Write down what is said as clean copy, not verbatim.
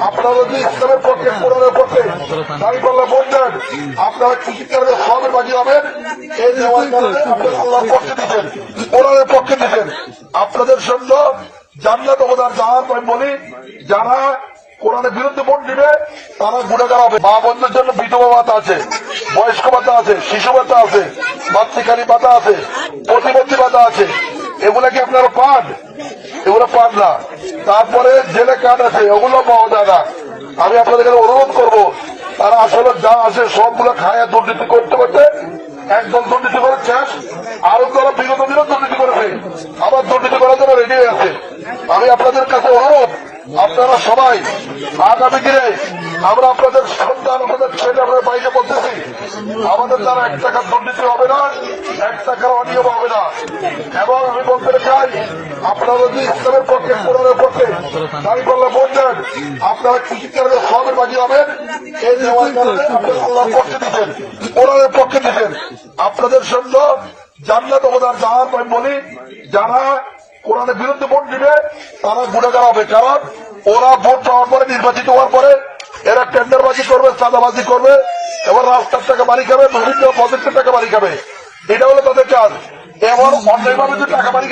আপনারা যদি ইসলামের পক্ষে কোরআনের পক্ষে দাঁড়িপাল্লা ভোট দেন, আপনারা কৃষিকারদের সবের বাজি হবেন। এই নেওয়ার কারণে আপনারা আল্লাহর পক্ষে দিচ্ছেন, কোরআনের পক্ষে দিচ্ছেন। আপনাদের জন্য জান্নাত অবদান জাহান। আমি বলি, যারা কোরআনের বিরুদ্ধে ভোট দিবে তারা গুণাগার হবে। মা বোনদের জন্য বিধবা ভাতা আছে, বয়স্ক ভাতা আছে, শিশু ভাতা আছে, মাতৃকালী ভাতা আছে, প্রতিবন্ধী ভাতা আছে। এগুলা কি আপনারা পান? এগুলো পান না। তারপরে জেলে কার্ড আছে, ওগুলো পাওয়া যায় না। আমি আপনাদের কাছে অনুরোধ করবো, তারা আসলে যা আছে সবগুলো খায় দুর্নীতি করতে করতে একদল দুর্নীতি করে শেষ, আরো তারা বিগত দিনও দুর্নীতি করেছে, আবার দুর্নীতি করার জন্য রেডি হয়ে আছে। আমি আপনাদের কাছে অনুরোধ, আপনারা সবাই আগামী দিনে আমরা আপনাদের সন্তান, আমাদের ছেলে, আমরা বাইরে বলতেছি, আমাদের দ্বারা 1 টাকার দুর্নীতি হবে না, 1 টাকার অনিয়ম হবে না। এবং আমি বলতে চাই, আপনারা যদি ইসলামের পক্ষে কোরআনের পক্ষে দাঁড়িপাল্লা ভোট দেন, আপনারা কৃষিকারদের সবের বাজি হবেন। এই নেওয়ার কারণে আপনারা আল্লাহর পক্ষে দিচ্ছেন, কোরআনের পক্ষে দিচ্ছেন। আপনাদের জন্য জান্নাত অবদান জাহান। আমি বলি, যারা কোরআনের বিরুদ্ধে ভোট দিবে তারা গুণাগার হবে। কারণ ওরা ভোট পাওয়ার পরে, নির্বাচিত হওয়ার পরে এরা টেন্ডারবাজি করবে, চাঁদাবাজি করবে, এবার রাস্তার টাকা বাড়ি খাবে, বিভিন্ন প্রজেক্টের টাকা বাড়ি খাবে। এটা হলো তাদের কাজ। এমন অন্যায়ভাবে যে টাকা বাড়ি